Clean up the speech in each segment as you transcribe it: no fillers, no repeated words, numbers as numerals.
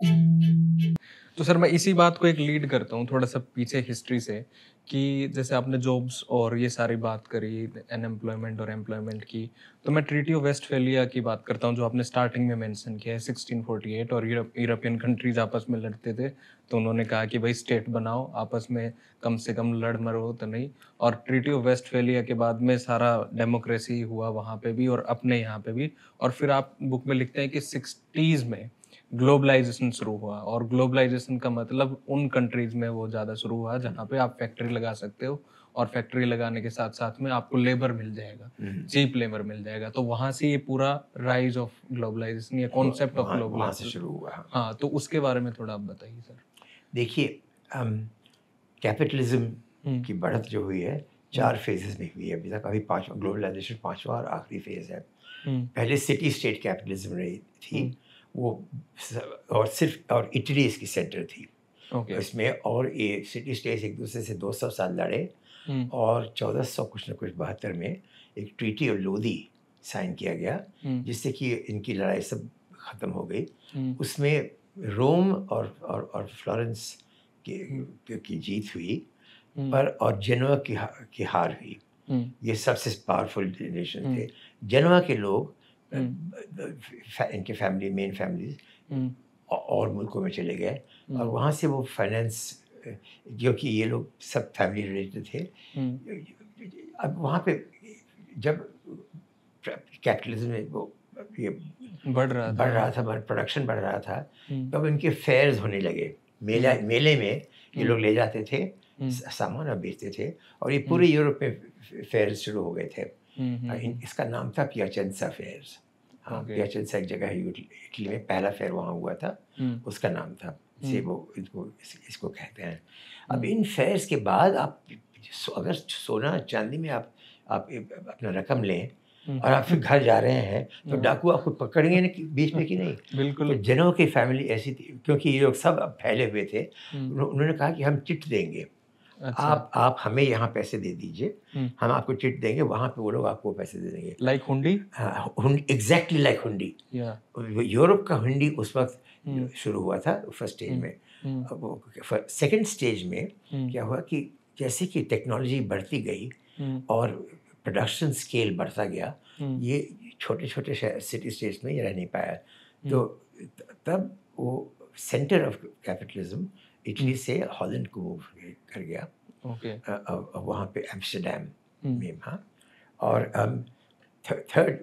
तो सर मैं इसी बात को एक लीड करता हूँ थोड़ा सा पीछे हिस्ट्री से कि जैसे आपने जॉब्स और ये सारी बात करी अनएम्प्लॉयमेंट और एम्प्लॉयमेंट की, तो मैं ट्रीटी ऑफ वेस्टफैलिया की बात करता हूँ जो आपने स्टार्टिंग में मेंशन किया है 1648 और यूरोपियन कंट्रीज आपस में लड़ते थे, तो उन्होंने कहा कि भाई स्टेट बनाओ आपस में, कम से कम लड़ मरो तो नहीं। और ट्रीटी ऑफ वेस्टफैलिया के बाद में सारा डेमोक्रेसी हुआ वहाँ पे भी और अपने यहाँ पे भी। और फिर आप बुक में लिखते हैं कि 60s में ग्लोबलाइजेशन शुरू हुआ और ग्लोबलाइजेशन का मतलब उन कंट्रीज में वो ज़्यादा शुरू हुआ जहाँ पे आप फैक्ट्री लगा सकते हो और फैक्ट्री लगाने के साथ साथ में आपको लेबर मिल जाएगा, चीप लेबर मिल जाएगा। तो वहाँ से ये पूरा राइज ऑफ ग्लोबलाइजेशन या कॉन्सेप्ट ऑफ वहाँ से ग्लोबलाइजेशन। शुरू हुआ। हाँ, तो उसके बारे में थोड़ा आप बताइए सर। देखिए, कैपिटलिज्म हम्म। की बढ़त जो हुई है 4 फेजेस में हुई है अभी तक। अभी 5वां ग्लोबलाइजेशन, 5वां और आखिरी फेज है। हम्म। पहले सिटी स्टेट कैपिटलिज्म रही थी, वो और सिर्फ और इटली इसकी सेंटर थी ओके। इसमें। और ये सिटी स्टेट्स एक दूसरे से 200 साल लड़े और 1400 कुछ न कुछ 72 में एक ट्रीटी ऑफ लोदी साइन किया गया, जिससे कि इनकी लड़ाई सब ख़त्म हो गई। उसमें रोम और फ्लोरेंस की जीत हुई, पर और जेनोआ की हार हुई। ये सबसे पावरफुल नेशन थे। जेनोआ के लोग इनके फैमिली, मेन फैमिलीज और मुल्कों में चले गए और वहाँ से वो फाइनेंस, क्योंकि ये लोग सब फैमिली रिलेटेड थे। अब वहाँ पे जब कैपिटलिज्म में वो ये बढ़ रहा था। प्रोडक्शन बढ़ रहा था, तब इनके फेयर्स होने लगे। मेले में ये लोग ले जाते थे सामान और बेचते थे, और ये पूरे यूरोप में फेयर्स शुरू हो गए थे। इसका नाम था पियाचेंसा फेयर्स। हाँ, पियाचेंसा एक जगह है इटली में, पहला फेयर वहाँ हुआ था, उसका नाम था से वो इसको कहते हैं। अब इन फेयर्स के बाद आप अगर सोना चांदी में आप अपना रकम लें और आप फिर घर जा रहे हैं, तो डाकू आपको पकड़ेंगे ना बीच में कि नहीं। बिल्कुल। तो जनों की फैमिली ऐसी थी, क्योंकि ये लोग सब अब फैले हुए थे। उन्होंने कहा कि हम चिट देंगे। अच्छा। आप हमें यहाँ पैसे दे दीजिए, हम आपको चिट देंगे, वहाँ पे वो लोग आपको पैसे दे देंगे। लाइक हुंडी। एग्जैक्टली लाइक हुंडी। यूरोप का हुंडी उस वक्त शुरू हुआ था फर्स्ट स्टेज में। सेकंड स्टेज में क्या हुआ कि जैसे कि टेक्नोलॉजी बढ़ती गई और प्रोडक्शन स्केल बढ़ता गया, ये छोटे छोटे सिटी स्टेट्स में ये रह नहीं पाया। तो तब वो सेंटर ऑफ कैपिटलिज्म इटली से हॉलैंड को मूव कर गया। वहाँ पे एम्स्टर्डम में। हाँ, और थर्ड,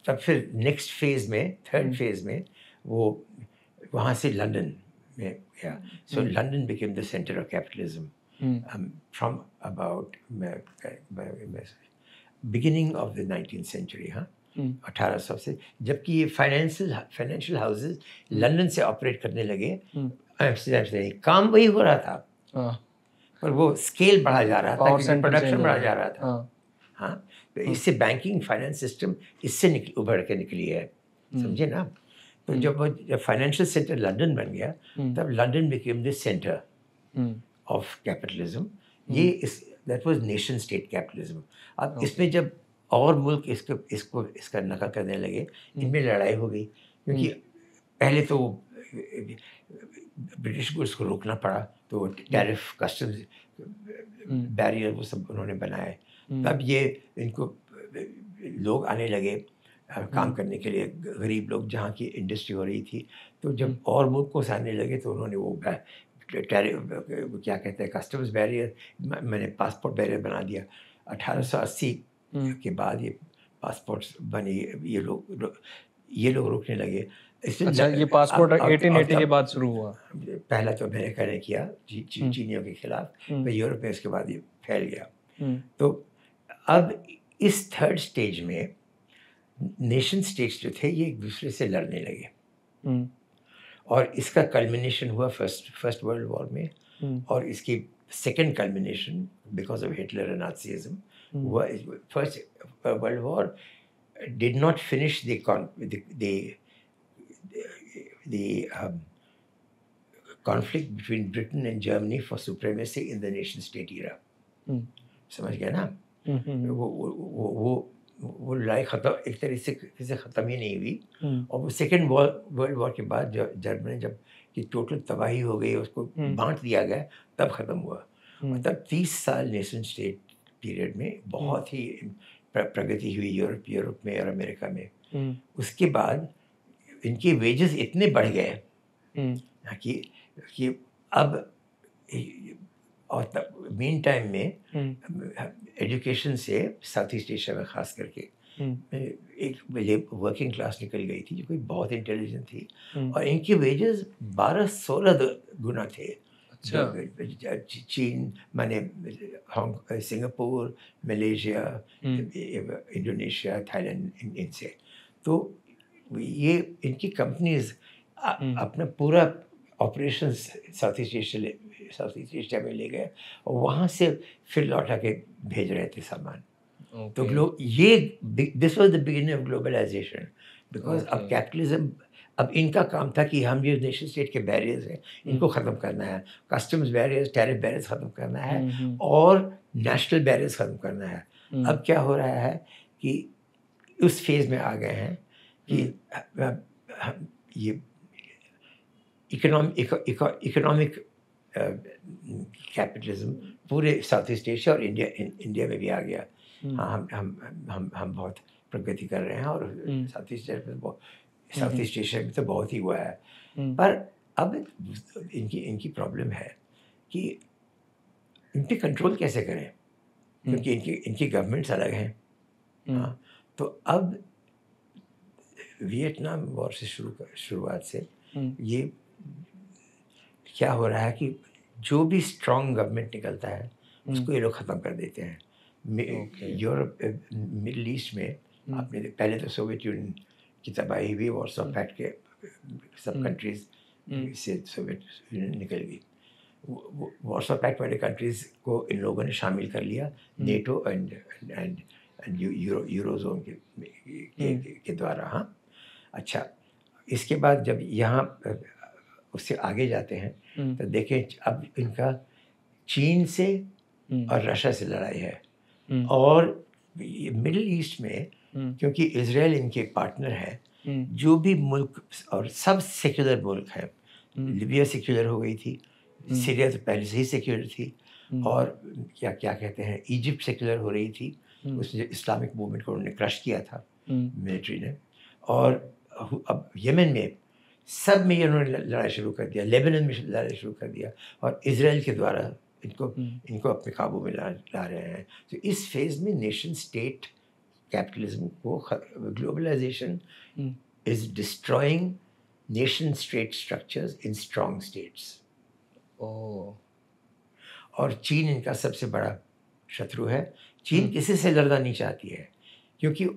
तब फिर नेक्स्ट फेज में, थर्ड फेज में वो वहाँ से लंदन में गया। So London became the centre of capitalism from about beginning of the 19th century. हाँ, 1800 से, जबकि ये फाइनेंशियल हाउसेस लंदन से ऑपरेट करने लगे। एम्स्टर्डम से काम वही हो रहा था, पर वो स्केल बढ़ा जा रहा था, क्योंकि प्रोडक्शन बढ़ा जा रहा था। हाँ, तो इससे बैंकिंग फाइनेंस सिस्टम इससे उभर के निकली है, समझे ना। तो जब फाइनेंशियल सेंटर लंदन बन गया, तब London became the centre of capitalism. ये that was nation state capitalism. अब इसमें जब और मुल्क इसका नकल करने लगे, इनमें लड़ाई हो गई, क्योंकि पहले तो ब्रिटिश को इसको रोकना पड़ा, तो टैरिफ, कस्टम्स बैरियर वो सब उन्होंने बनाए। तब ये इनको लोग आने लगे काम करने के लिए, गरीब लोग, जहाँ की इंडस्ट्री हो रही थी। तो जब और मुल्कों से आने लगे, तो उन्होंने वो क्या कहते हैं, कस्टम्स बैरियर, मैंने पासपोर्ट बैरियर बना दिया। 1880 के बाद ये पासपोर्ट्स बने, ये लोग रोकने लगे। अच्छा, ये पासपोर्ट 1880 के बाद शुरू हुआ। पहला तो अमेरिका ने किया चीनियों के खिलाफ, फिर यूरोप में, इसके बाद ये फैल गया। तो अब इस थर्ड स्टेज में नेशन स्टेट्स जो थे, ये एक दूसरे से लड़ने लगे, और इसका कल्मिनेशन हुआ फर्स्ट वर्ल्ड वॉर में। और इसकी second culmination because of Hitler and Nazism हुआ। First world war did not finish the conflict between Britain and Germany for supremacy in the nation state era. समझ गया ना। वो वो लड़ाई ख़त्म एक तरह से ख़त्म ही नहीं हुई। और वो सेकेंड वर्ल्ड वॉर के बाद जर्मनी जब कि टोटल तबाही हो गई, उसको बांट दिया गया, तब ख़त्म हुआ। और तब 30 साल नेशन स्टेट पीरियड में बहुत ही प्रगति हुई यूरोप में और अमेरिका में। उसके बाद इनके वेजेस इतने बढ़ गए कि अब और तब मीन टाइम में एजुकेशन से साउथ ईस्ट एशिया में ख़ास करके एक वर्किंग क्लास निकल गई थी जो कोई बहुत इंटेलिजेंट थी, और इनके वेजेस 12-16 गुना थे। अच्छा। चीन माने सिंगापुर, मलेशिया, इंडोनेशिया, थाईलैंड, इनसे तो ये इनकी कंपनीज अपना पूरा ऑपरेशन साउथ ईस्ट एशिया में ले गए और वहाँ से फिर लौटा के भेज रहे थे सामान। तो ये this was the beginning of globalisation, because अब कैपिटलिज्म, अब इनका काम था कि हम जो नेशन स्टेट के बैरियर्स हैं इनको ख़त्म करना है, कस्टम्स बैरियर्स, टैरिफ बैरियर्स ख़त्म करना है और नेशनल बैरियर्स ख़त्म करना है। अब क्या हो रहा है कि उस फेज़ में आ गए हैं कि ये इकोनॉमिक कैपिटलिज्म पूरे साउथ ईस्ट एशिया और इंडिया में भी आ गया। हाँ, हम बहुत प्रगति कर रहे हैं और साउथ ईस्ट एशिया में तो बहुत ही हुआ है। पर अब इनकी प्रॉब्लम है कि इन पे कंट्रोल कैसे करें, क्योंकि इनकी गवर्नमेंट्स अलग हैं। हाँ, तो अब वियतनाम वॉर से शुरुआत से ये क्या हो रहा है कि जो भी स्ट्रॉन्ग गवर्नमेंट निकलता है उसको ये लोग ख़त्म कर देते हैं। यूरोप, मिडल ईस्ट में आपने पहले तो सोवियत यूनियन की तबाही हुई, वॉर्सो पैक्ट के सब कंट्रीज से सोवियत यूनियन निकल गई। वॉर्सो पैक्ट वाले कंट्रीज़ को इन लोगों ने शामिल कर लिया नेटो एंड यूरोजोन के द्वारा। हाँ, अच्छा, इसके बाद जब यहाँ उससे आगे जाते हैं तो देखें अब इनका चीन से और रशिया से लड़ाई है। और मिडिल ईस्ट में क्योंकि इजराइल इनके पार्टनर है, जो भी मुल्क और सब सेक्युलर मुल्क हैं, लिबिया सेक्युलर हो गई थी, सीरिया तो पहले से ही सेक्युलर थी, और क्या कहते हैं इजिप्ट सेक्युलर हो रही थी। उसने इस्लामिक मूवमेंट को उन्होंने क्रश किया था मिलिट्री ने। और अब यमन में सब में उन्होंने लड़ाई शुरू कर दिया, लेबनान में लड़ाई शुरू कर दिया, और इजराइल के द्वारा इनको अपने काबू में ला रहे हैं। तो इस फेज़ में नेशन स्टेट कैपिटलिज्म को, globalisation is destroying nation state structures in strong states. और चीन इनका सबसे बड़ा शत्रु है। चीन किसी से लड़ना नहीं चाहती है क्योंकि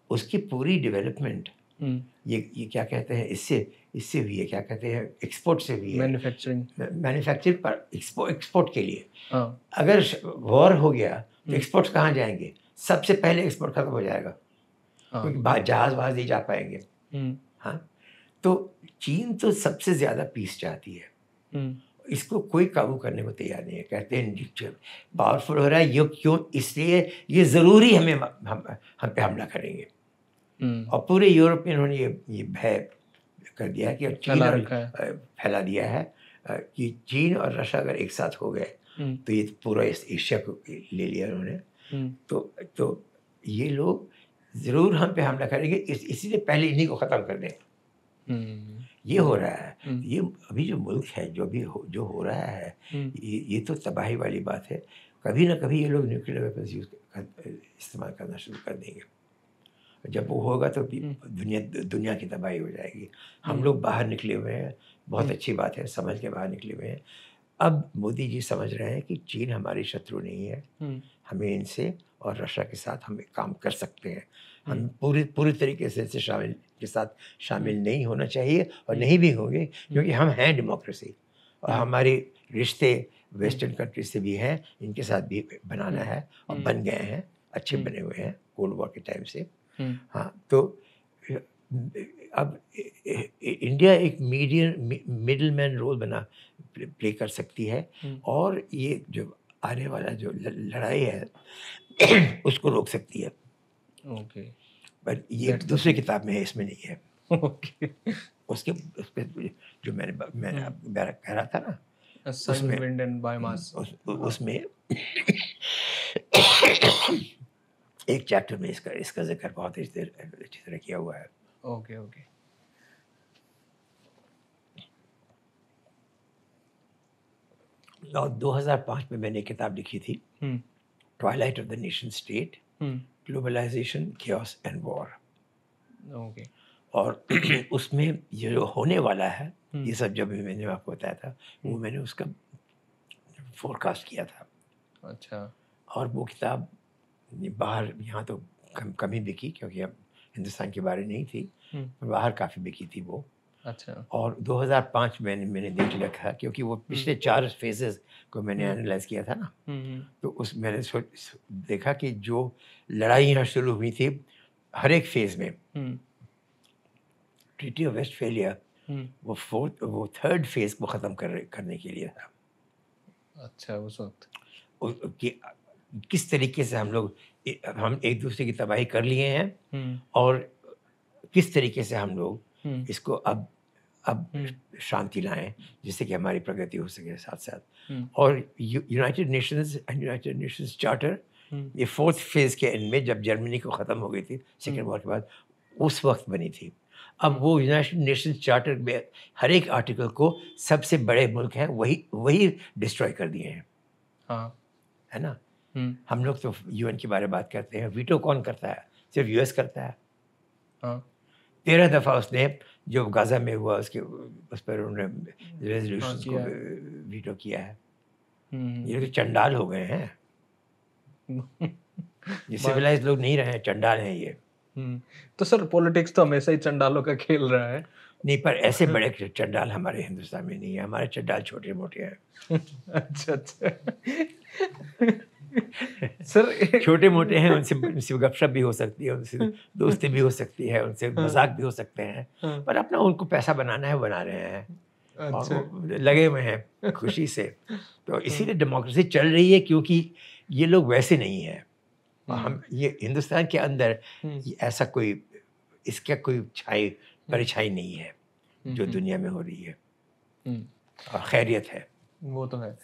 उसकी पूरी डेवलपमेंट ये क्या कहते हैं इससे भी है, क्या कहते हैं एक्सपोर्ट से भी है, मैन्युफैक्चरिंग पर एक्सपोर्ट के लिए। अगर वॉर हो गया तो एक्सपोर्ट्स कहाँ जाएंगे? सबसे पहले एक्सपोर्ट खत्म हो जाएगा क्योंकि जहाज नहीं जा पाएंगे। हाँ, तो चीन तो सबसे ज़्यादा पीस चाहती है, इसको कोई काबू करने को तैयार नहीं है। कहते हैं पावरफुल हो रहा है, ये क्यों? इसलिए ये ज़रूरी हम पे हमला करेंगे। और पूरे यूरोप में इन्होंने ये भय कर दिया है कि फैला दिया है कि चीन और रशिया अगर एक साथ हो गए तो ये पूरा एशिया को ले लिया उन्होंने। तो ये लोग ज़रूर हम पे हमला करेंगे, इसीलिए पहले इन्हीं को ख़त्म कर दें। ये हो रहा है। ये अभी जो मुल्क है जो हो रहा है, ये तो तबाही वाली बात है। कभी ना कभी ये लोग न्यूक्लियर वेपन्स इस्तेमाल करना शुरू कर देंगे। जब वो होगा तो दुनिया की तबाही हो जाएगी। हम लोग बाहर निकले हुए हैं, बहुत अच्छी बात है, समझ के बाहर निकले हुए हैं। अब मोदी जी समझ रहे हैं कि चीन हमारी शत्रु नहीं है, हमें इनसे और रशिया के साथ हम काम कर सकते हैं। हम पूरी तरीके से शामिल नहीं होना चाहिए और नहीं भी होंगे, क्योंकि हम हैं डेमोक्रेसी और हमारे रिश्ते वेस्टर्न कंट्री से भी हैं, इनके साथ भी बनाना है और बन गए हैं, अच्छे बने हुए हैं कोल्ड वॉर के टाइम से। हाँ, तो अब इंडिया एक मिडिल मैन रोल प्ले कर सकती है और ये जो आने वाला जो लड़ाई है उसको रोक सकती है। ओके। पर ये दैट्स द दूसरी थिंग। किताब में है, इसमें नहीं है। ओके। उसके उसपे जो मैंने आपको कह रहा था ना, सन, उसमें विंड एंड बायोमास। हाँ। उसमें एक चैप्टर में इसका इसका जिक्र बहुत अच्छी तरह किया हुआ है। Okay, okay. और 2005 में मैंने एक किताब लिखी थी, hmm, twilight of the nation state, hmm, globalisation, chaos and war. Okay. और उसमें ये जो होने वाला है, हुँ, ये सब जब भी मैंने आपको बताया था, वो हुँ, मैंने उसका फोरकास्ट किया था। अच्छा। और वो किताब बाहर, यहाँ तो कम ही बिकी क्योंकि अब हिंदुस्तान की बारी नहीं थी, हुँ, पर बाहर काफ़ी बिकी थी वो। अच्छा। और 2005 में मैंने देख लिया था, क्योंकि वो हुँ, पिछले 4 फेजेस को मैंने हुँ, एनालाइज किया था ना, हुँ, हुँ, तो उस मैंने देखा कि जो लड़ाइयाँ शुरू हुई थी हर एक फेज में, हुँ, ट्रीटी ऑफ वेस्टफेलिया हुँ, वो थर्ड फेज को ख़त्म करने के लिए था। अच्छा उस वक़्त। कि किस तरीके से हम एक दूसरे की तबाही कर लिए हैं, हुँ, और किस तरीके से हम लोग हुँ, इसको अब हुँ, शांति लाएं, जिससे कि हमारी प्रगति हो सके साथ साथ। हुँ, और united nations and united nations charter, हुँ, ये फोर्थ फेज के एंड में, जब जर्मनी को ख़त्म हो गई थी हुँ, सेकेंड वॉर के बाद, उस वक्त बनी थी। अब हुँ, वो यूनाइटेड नेशंस चार्टर में हर एक आर्टिकल को सबसे बड़े मुल्क हैं वही वही डिस्ट्रॉय कर दिए हैं, हाँ, है ना। हुँ, हम लोग तो यूएन के बारे में बात करते हैं, वीटो कौन करता है? सिर्फ यूएस करता है। हाँ, 13 दफ़ा उसने, जो गाज़ा में हुआ उसके उस पर उन्होंने हाँ, रेज़ोल्यूशंस को किया है। वीटो किया है। हुँ, ये तो चंडाल हो गए हैं। हुँ। ये बात सिविलाइज़्ड लोग नहीं रहे हैं, चंडाल हैं ये। हुँ, तो सर पॉलिटिक्स तो हमेशा ही चंडालों का खेल रहा है। नहीं, पर ऐसे बड़े चंडाल हमारे हिंदुस्तान में नहीं है, हमारे चंडाल छोटे-मोटे हैं। अच्छा, अच्छा। सर ए छोटे-मोटे हैं, उनसे उनसे गपशप भी हो सकती है, उनसे दोस्ती भी हो सकती है, उनसे हाँ, मज़ाक भी हो सकते हैं, हाँ, पर अपना उनको पैसा बनाना है, वो बना रहे हैं। और अच्छा। वो लगे हुए हैं खुशी से। तो हाँ, इसीलिए डेमोक्रेसी चल रही है, क्योंकि ये लोग वैसे नहीं हैं। और हुँ, हम ये हिंदुस्तान के अंदर हुँ, ये ऐसा कोई, इसका कोई हुँ, परछाई नहीं है हुँ, जो हुँ, दुनिया में हो रही है, हुँ, और खैरियत है। वो तो है।